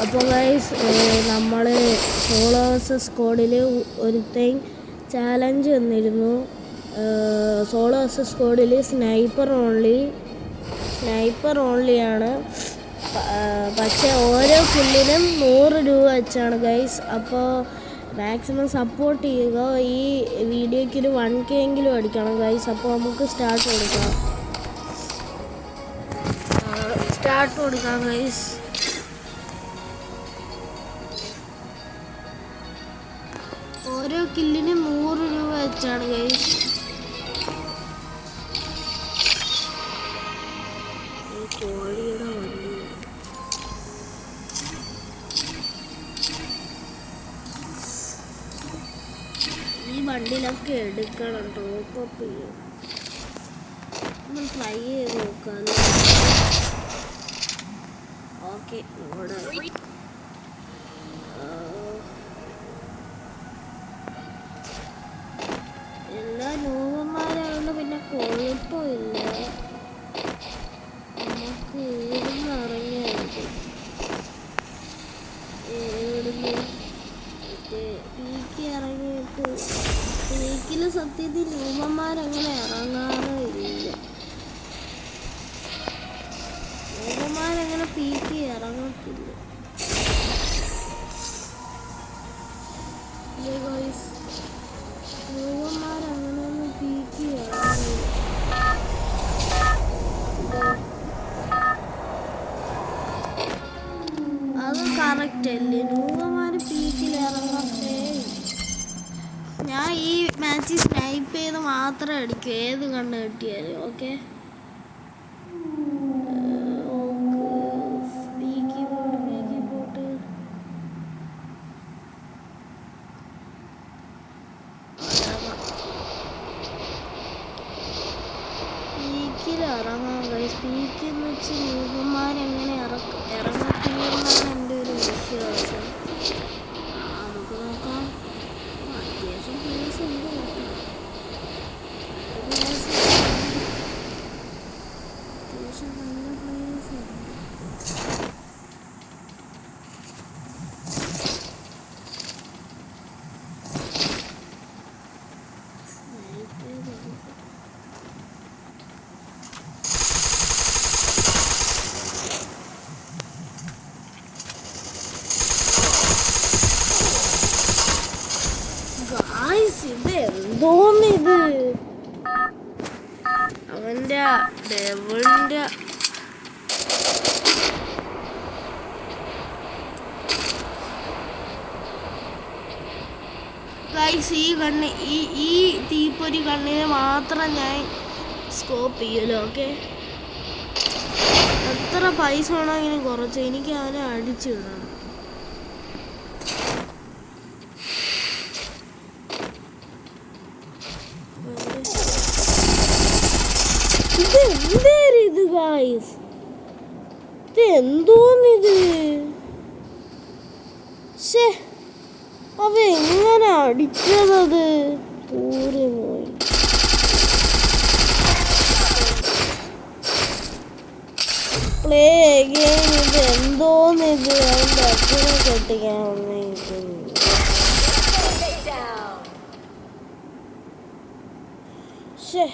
അപ്പോൾ ഗൈസ് നമ്മൾ solo versus സ്ക്വാഡിൽ ഒരുത്തൻ ചാലഞ്ച് വന്നിരുന്നു. സോളോ വേഴ്സസ് സ്ക്വാഡിൽ സ്നൈപ്പർ ഓൺലിയാണ്. പക്ഷേ ഓരോ കില്ലിനും 100 രൂപ വെച്ചാണ് ഗൈസ്. അപ്പോൾ മാക്സിമം സപ്പോർട്ട് ചെയ്യുക. ഈ വീഡിയോയ്ക്ക് ഒരു 1K എങ്കിലും അടിക്കണം ഗൈസ്. അപ്പോൾ നമുക്ക് സ്റ്റാർട്ട് കൊടുക്കാം ഗൈസ്. ഓരോ കില്ലിനും 100 രൂപ വെച്ചാണ് ഗൈസ്. കോഴിയുടെ വണ്ടി ഈ വണ്ടിയിലൊക്കെ എടുക്കണം. ടോപ്പപ്പ് ചെയ്യും. നമ്മൾ ട്രൈ ചെയ്ത് നോക്കാം. ഓക്കെ, ഇവിടെ എല്ലാ നോവന്മാരാണ്. പിന്നെ കുഴപ്പമില്ല, നമുക്ക് ഇവിടുന്ന് ഇറങ്ങിയായിരിക്കും. ഇവിടുന്ന് പീക്ക് ഇറങ്ങിയിട്ട് പീക്കിൽ സത്യത്തിൽ നോവന്മാരങ്ങനെ ഇറങ്ങാറില്ല. നോവന്മാരങ്ങനെ പീക്ക് ഇറങ്ങത്തില്ല. നോവന്മാരങ്ങനെ പീക്ക് ഇറങ്ങില്ല. അത് കറക്റ്റ് അല്ലേ? നോവന്മാര് പീക്കിൽ ഇറങ്ങത്തേ. ഞാൻ ഈ മാച്ചിൽ സ്നൈപ്പ് ചെയ്ത് മാത്രമേ അടിക്കൂ, ഏത് കണ്ണ് കിട്ടിയാലും. ഓക്കെ, ഇറങ്ങാം ഗൈസ്. പീക്കെന്ന് വെച്ച് ന്യൂബന്മാരെങ്ങനെ ഇറങ്ങത്തില്ലെന്നാണ് എൻ്റെ ഒരു വിശ്വാസം. നമുക്ക് നോക്കാം. അത്യാവശ്യം പ്ലേസ് ഉണ്ട് കേട്ടോ. അത്യാവശ്യം നല്ല പ്ലേസ് ഉണ്ട്. എന്തോന്നിത്? അവൻ്റെ ഡെവിളിൻ്റെ ഗൈസ്, ഈ കണ്ണ് ഈ തീപ്പൊരി കണ്ണിന് മാത്രം ഞാൻ സ്കോപ്പ് ചെയ്യല്ലോ. ഓക്കെ, എത്ര പൈസ വേണമെങ്കിലും കുറച്ച് എനിക്ക് അവനെ അടിച്ചിടണം. ഇത് ഗൈസ്, ഇത് എന്തോന്നിത്? ശേ, അവ എങ്ങനെ അടിച്ചത്? പൂരമായി പ്ലേ അഗൈൻ. ഇത് എന്തോന്നിത്? അവൻ്റെ അച്ഛനെ കെട്ടിക്കാൻ വന്നിരിക്കുന്നു. ശേ,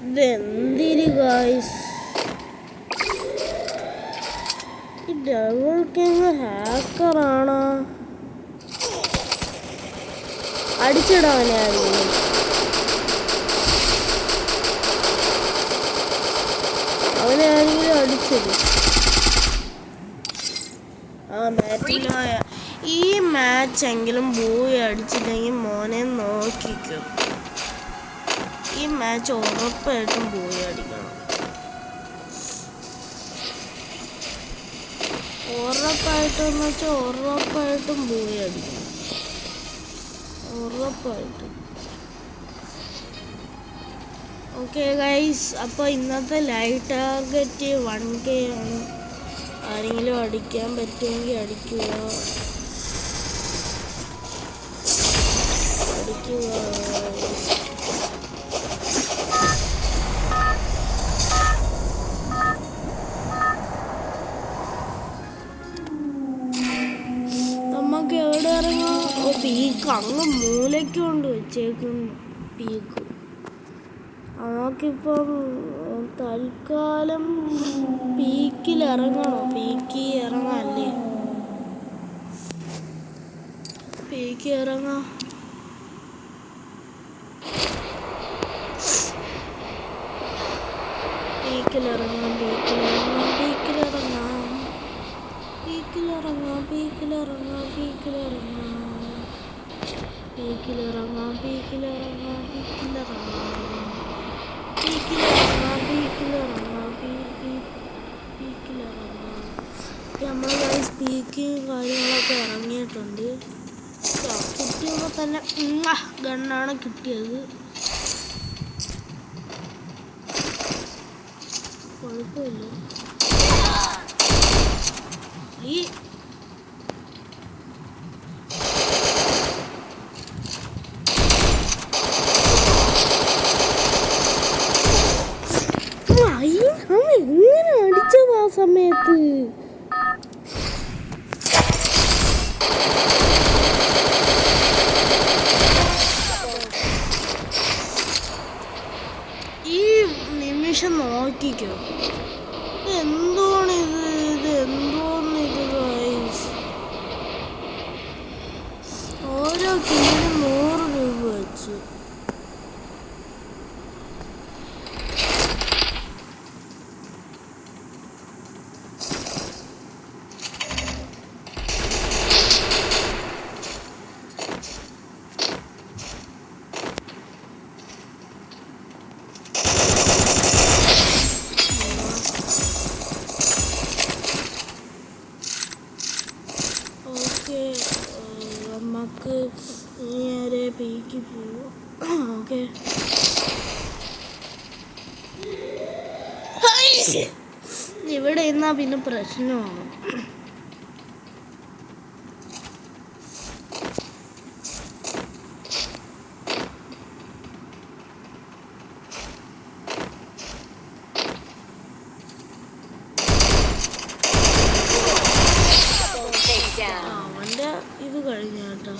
ഇതെന്തിരി ഗൈസ്? ഈ ഡബിൾ കിങ് ഹാക്കറാണോ? അടിച്ചിടവനായിരുന്നു. അവനാരെങ്കിലും അടിച്ചത്? ആ ബാറ്റിലായ ഈ മാച്ചെങ്കിലും പോയി അടിച്ചില്ലെങ്കിൽ മോനെ നോക്കിക്കും. ഈ മാച്ച് ഉറപ്പായിട്ടും പോയി അടിക്കണം. ഉറപ്പായിട്ടെന്ന് വെച്ചാൽ ഉറപ്പായിട്ടും പോയി അടിക്കണം. ഉറപ്പായിട്ടും. ഓക്കെ ഗൈസ്, അപ്പോൾ ഇന്നത്തെ ലൈവ് ടാർഗറ്റ് 1K ആണ്. ആരെങ്കിലും അടിക്കാൻ പറ്റുമെങ്കിൽ അടിക്കുക. നമുക്ക് എവിടെ ഇറങ്ങാം? ഓ, പീക്ക് അങ്ങ് മൂലയ്ക്ക് കൊണ്ട് വെച്ചേക്കുന്നു. പീക്ക് നമുക്കിപ്പം തൽക്കാലം പീക്കിൽ ഇറങ്ങണോ? പീക്കിൽ ഇറങ്ങാല്ലേ? പീക്കിൽ ഇറങ്ങാം. പീക്കിലിറങ്ങാം. നമ്മൾ സ്പീക്കിങ് കാര്യങ്ങളൊക്കെ ഇറങ്ങിയിട്ടുണ്ട്. കിട്ടിയപ്പോൾ തന്നെ ഗണ്ണാണ് കിട്ടിയത്. കുഴപ്പമില്ല. ഈ എങ്ങനെ അടിച്ചത് ആ സമയത്ത്? ഈ നിമിഷം നോക്കിക്കോ, എന്തോന്നിത് ഗൈസ്. ഓരോ കിലോനും 100 രൂപ വെച്ച്. നമുക്ക് നേരെ പീക്ക് പോവാം. ഓക്കെ, ഇവിടെ ഇരുന്നാ പിന്നെ പ്രശ്നമാണ്. അവൻ്റെ ഇത് കഴിഞ്ഞ കേട്ടോ.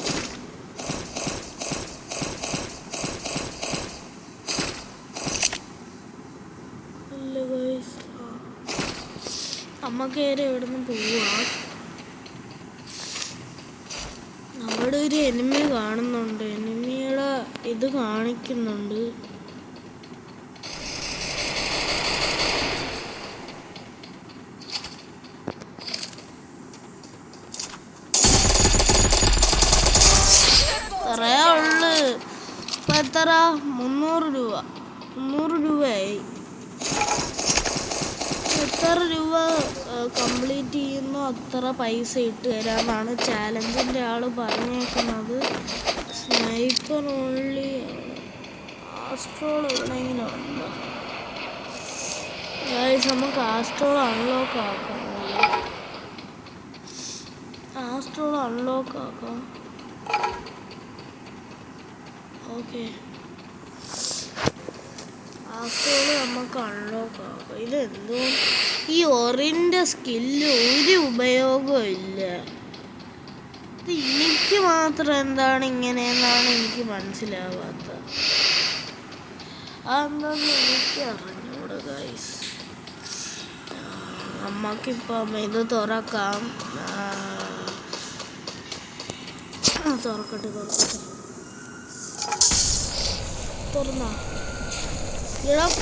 അല്ല ഗൈസ്, നമുക്ക് നേരെ ഇവിടുന്ന് പോവാം. അവിടെ ഒരു എനിമി കാണുന്നുണ്ട്. എനിമിയുടെ ഇത് കാണിക്കുന്നുണ്ട്. പറയാ ഉള്ളു. ഇപ്പം എത്ര? 300 രൂപ. 300 രൂപയായി. എത്ര രൂപ കംപ്ലീറ്റ് ചെയ്യുന്നു അത്ര പൈസ ഇട്ട് തരാമെന്നാണ് ചാലഞ്ചിൻ്റെ ആൾ പറഞ്ഞേക്കുന്നത്. Sniper only. ആസ്ട്രോൾ എവിടെയെങ്കിലും ഉണ്ടോ? നമുക്ക് ആസ്ട്രോൾ അൺലോക്ക് ആക്കാം. ആസ്ട്രോൾ അൺലോക്ക് ആക്കാം. ഓക്കെ, ആസ്ട്രോൾ നമുക്ക് അൺലോക്ക് ആക്കാം. ഇതെന്തോ ഈ ഒറിൻ്റെ സ്കില്ല് ഒരു ഉപയോഗവും ഇല്ല. ഇത് എനിക്ക് മാത്രം എന്താണ് ഇങ്ങനെയെന്നാണ് എനിക്ക് മനസ്സിലാവാത്തത്. അതെന്താന്ന് എനിക്ക് അറിഞ്ഞൂടാ ഗൈസ്. നമുക്കിപ്പം ഇത് തുറക്കാം. തുറക്കട്ടെ. തുറന്നാ ഇടാം.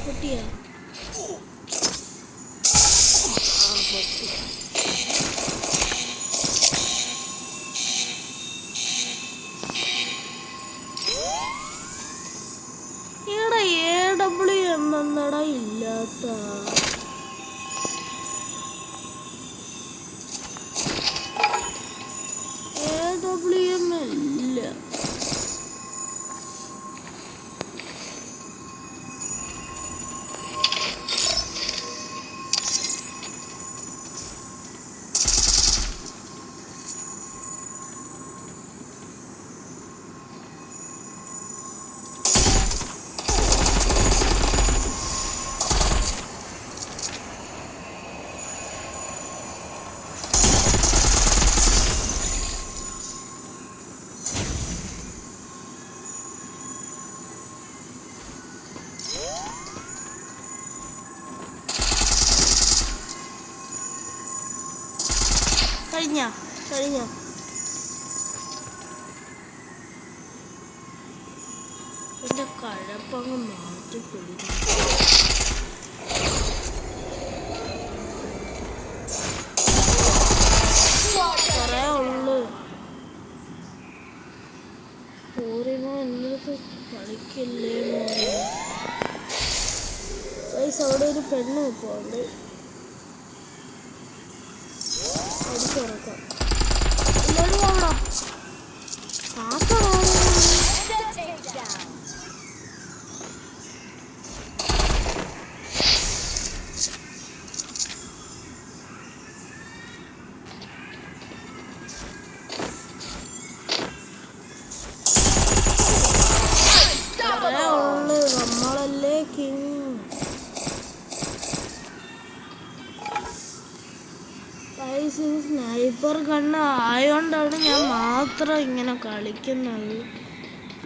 പൊട്ടിയാ? പൊട്ടി. ഇവിടെ AWM എന്നടാ ഇല്ലാത്ത. AWM ഇല്ല. കഴിഞ്ഞ എന്റെ കഴപ്പങ്ങ് മാറ്റി പിടിക്കും. കുറേ ഉള്ളു പൂർണിമ എന്നിട്ട് കളിക്കില്ലേ മോനെ. അവിടെ ഒരു പെണ്ണ് നിൽപ്പുണ്ട്. അടിച്ചുറക്കാം ഇല്ലല്ലോ കാക്കടാണ്. നമ്മളല്ലേ കിങ്. സ്നൈപ്പർ കണ്ണ് ആയോണ്ടാണ് ഞാൻ മാത്രം ഇങ്ങനെ കളിക്കുന്നത്,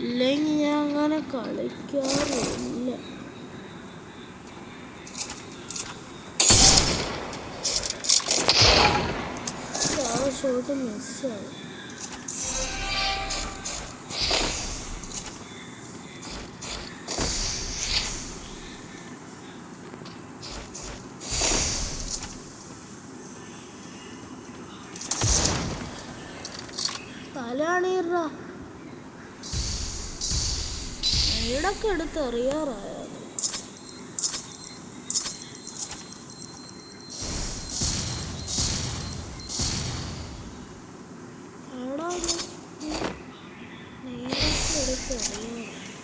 ഇല്ലെങ്കിൽ ഞാൻ അങ്ങനെ കളിക്കാറില്ല. ഷോട്ട് മിസ്സായി. തലാണീറ ഇടക്ക് എടുത്ത് എറിയാറായത്.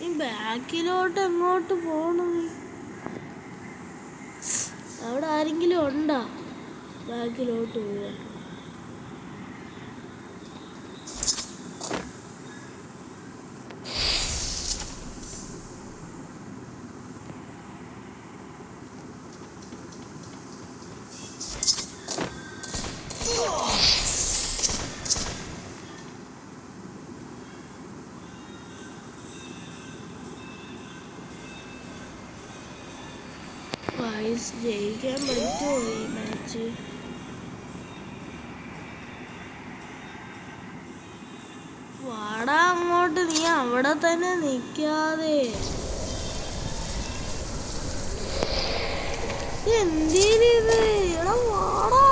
ഈ ബാക്കിലോട്ട് എങ്ങോട്ട് പോണു? അവിടെ ആരെങ്കിലും ഉണ്ടോ ബാക്കിലോട്ട് പോവാൻ? ജയിക്കാൻ പറ്റുമോ ഈ മാച്ച്? വാടാ അങ്ങോട്ട്, നീ അവിടെ തന്നെ നിൽക്കാതെ. എന്തിനിത്? എടാ വാടാ.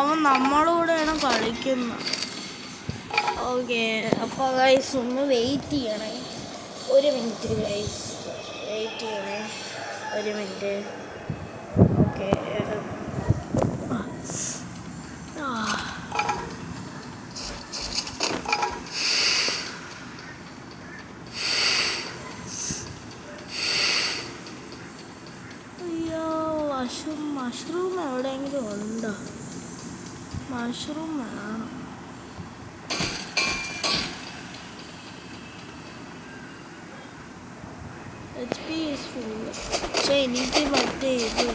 അവൻ നമ്മളൂടെയാണ് കളിക്കുന്നത്. ഓക്കെ, അപ്പോൾ ഗൈസ് ഒന്ന് വെയിറ്റ് ചെയ്യണേ, 1 മിനിറ്റ് ഗൈസ്, വെയിറ്റ് ചെയ്യണേ 1 മിനിറ്റ്. ഓക്കെ, മഷ്റൂം എവിടെയെങ്കിലും ഉണ്ടോ? മഷ്റൂം വേണം. HP is full. പക്ഷെ എനിക്ക് മറ്റേ ഇത്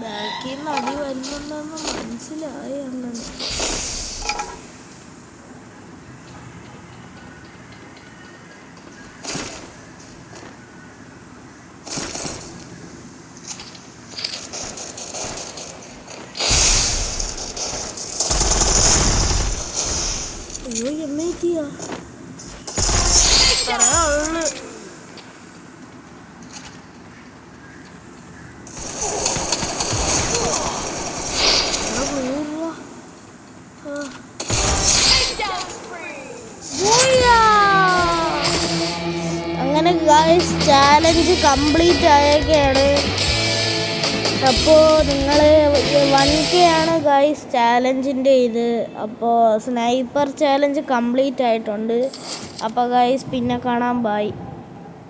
ബാക്കിൽ നിന്ന് അടി വരുന്നുണ്ടെന്ന് മനസ്സിലായി. അങ്ങനെ എമ്മേറ്റിയാ ഉള്ളു. ഗായ്സ് ചാലഞ്ച് കംപ്ലീറ്റ് ആയൊക്കെയാണ്. അപ്പോൾ നിങ്ങൾ 1K ആണ് ഗായ്സ് ചാലഞ്ചിൻ്റെ ഇത്. അപ്പോൾ സ്നൈപ്പർ ചാലഞ്ച് കംപ്ലീറ്റ് ആയിട്ടുണ്ട്. അപ്പോൾ ഗായ്സ് പിന്നെ കാണാം. ബൈ.